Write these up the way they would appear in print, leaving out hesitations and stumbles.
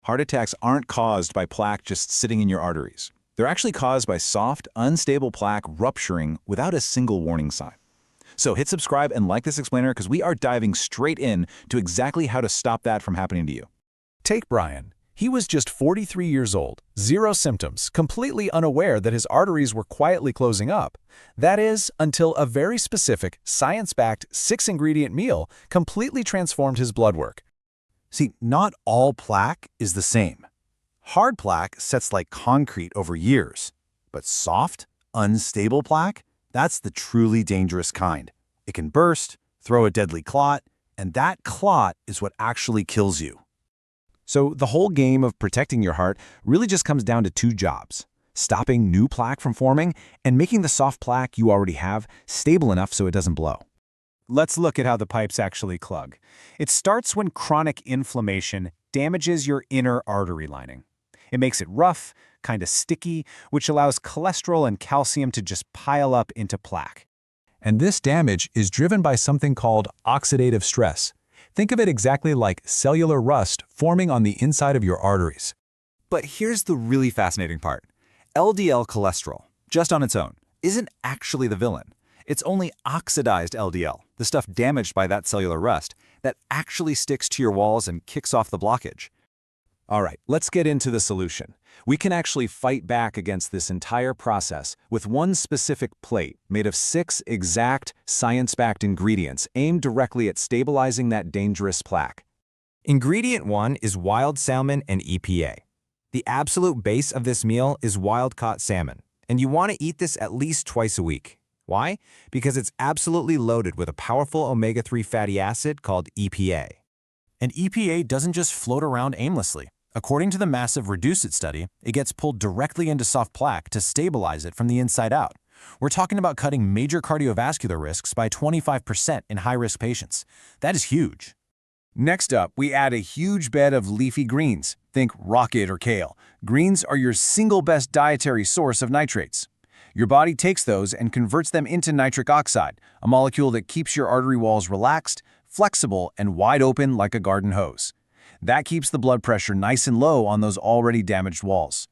Heart attacks aren't caused by plaque just sitting in your arteries. They're actually caused by soft, unstable plaque rupturing without a single warning sign. So hit subscribe and like this explainer because we are diving straight in to exactly how to stop that from happening to you. Take Bryan. He was just 43 years old, zero symptoms, completely unaware that his arteries were quietly closing up. That is, until a very specific, science-backed, 6-ingredient meal completely transformed his blood work. See, not all plaque is the same. Hard plaque sets like concrete over years, but soft, unstable plaque, that's the truly dangerous kind. It can burst, throw a deadly clot, and that clot is what actually kills you. So the whole game of protecting your heart really just comes down to two jobs: stopping new plaque from forming and making the soft plaque you already have stable enough so it doesn't blow. Let's look at how the pipes actually clog. It starts when chronic inflammation damages your inner artery lining. It makes it rough, kind of sticky, which allows cholesterol and calcium to just pile up into plaque. And this damage is driven by something called oxidative stress. Think of it exactly like cellular rust forming on the inside of your arteries. But here's the really fascinating part. LDL cholesterol, just on its own, isn't actually the villain. It's only oxidized LDL, the stuff damaged by that cellular rust, that actually sticks to your walls and kicks off the blockage. All right, let's get into the solution. We can actually fight back against this entire process with one specific plate made of 6 exact science-backed ingredients aimed directly at stabilizing that dangerous plaque. Ingredient 1 is wild salmon and EPA. The absolute base of this meal is wild-caught salmon, and you want to eat this at least twice a week. Why? Because it's absolutely loaded with a powerful omega-3 fatty acid called EPA. And EPA doesn't just float around aimlessly. According to the massive Reduce-It study, it gets pulled directly into soft plaque to stabilize it from the inside out. We're talking about cutting major cardiovascular risks by 25% in high-risk patients. That is huge. Next up, we add a huge bed of leafy greens. Think rocket or kale. Greens are your single best dietary source of nitrates. Your body takes those and converts them into nitric oxide, a molecule that keeps your artery walls relaxed, flexible, and wide open like a garden hose. That keeps the blood pressure nice and low on those already damaged walls.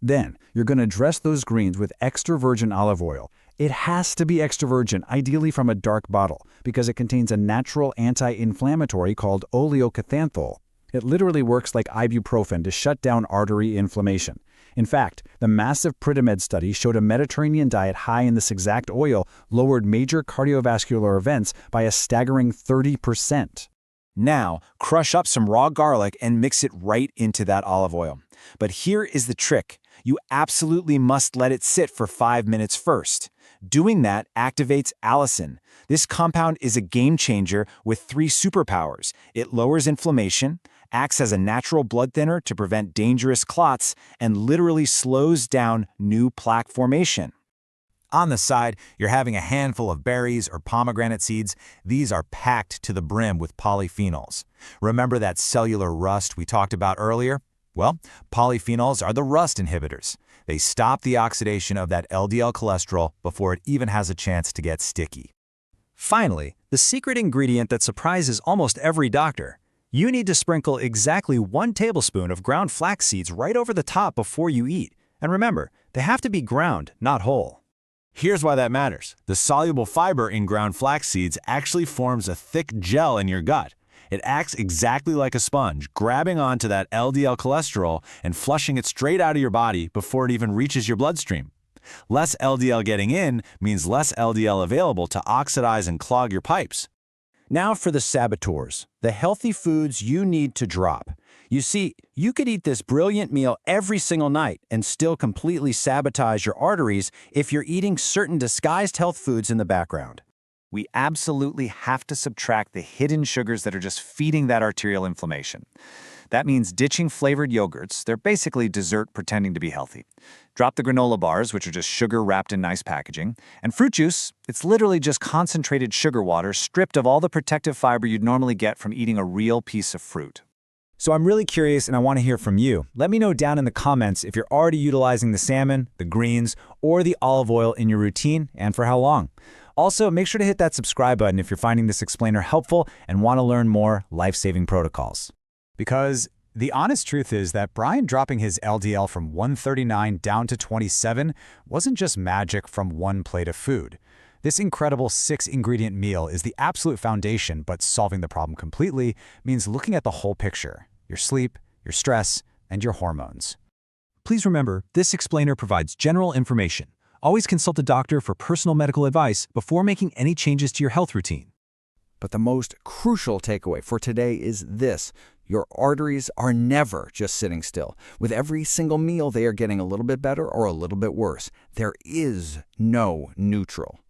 Then, you're going to dress those greens with extra virgin olive oil. It has to be extra virgin, ideally from a dark bottle, because it contains a natural anti-inflammatory called oleocathanthol. It literally works like ibuprofen to shut down artery inflammation. In fact, the massive Pritamed study showed a Mediterranean diet high in this exact oil lowered major cardiovascular events by a staggering 30%. Now, crush up some raw garlic and mix it right into that olive oil. But here is the trick. You absolutely must let it sit for 5 minutes first. Doing that activates allicin. This compound is a game changer with 3 superpowers. It lowers inflammation, acts as a natural blood thinner to prevent dangerous clots, and literally slows down new plaque formation. On the side, you're having a handful of berries or pomegranate seeds. These are packed to the brim with polyphenols. Remember that cellular rust we talked about earlier? Well, polyphenols are the rust inhibitors. They stop the oxidation of that LDL cholesterol before it even has a chance to get sticky. Finally, the secret ingredient that surprises almost every doctor. You need to sprinkle exactly 1 tablespoon of ground flax seeds right over the top before you eat. And remember, they have to be ground, not whole. Here's why that matters. The soluble fiber in ground flax seeds actually forms a thick gel in your gut. It acts exactly like a sponge, grabbing onto that LDL cholesterol and flushing it straight out of your body before it even reaches your bloodstream. Less LDL getting in means less LDL available to oxidize and clog your pipes. Now for the saboteurs, the healthy foods you need to drop. You see, you could eat this brilliant meal every single night and still completely sabotage your arteries if you're eating certain disguised health foods in the background. We absolutely have to subtract the hidden sugars that are just feeding that arterial inflammation. That means ditching flavored yogurts. They're basically dessert pretending to be healthy. Drop the granola bars, which are just sugar wrapped in nice packaging. And fruit juice, it's literally just concentrated sugar water stripped of all the protective fiber you'd normally get from eating a real piece of fruit. So I'm really curious and I want to hear from you. Let me know down in the comments if you're already utilizing the salmon, the greens, or the olive oil in your routine and for how long. Also, make sure to hit that subscribe button if you're finding this explainer helpful and want to learn more life-saving protocols. Because The honest truth is that Bryan dropping his LDL from 139 down to 27 wasn't just magic from one plate of food. This incredible 6-ingredient meal is the absolute foundation, but solving the problem completely means looking at the whole picture: your sleep, your stress, and your hormones. Please remember, this explainer provides general information. Always consult a doctor for personal medical advice before making any changes to your health routine. But the most crucial takeaway for today is this: your arteries are never just sitting still. With every single meal, they are getting a little bit better or a little bit worse. There is no neutral.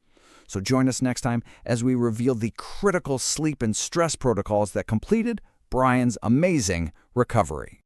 So join us next time as we reveal the critical sleep and stress protocols that completed Bryan's amazing recovery.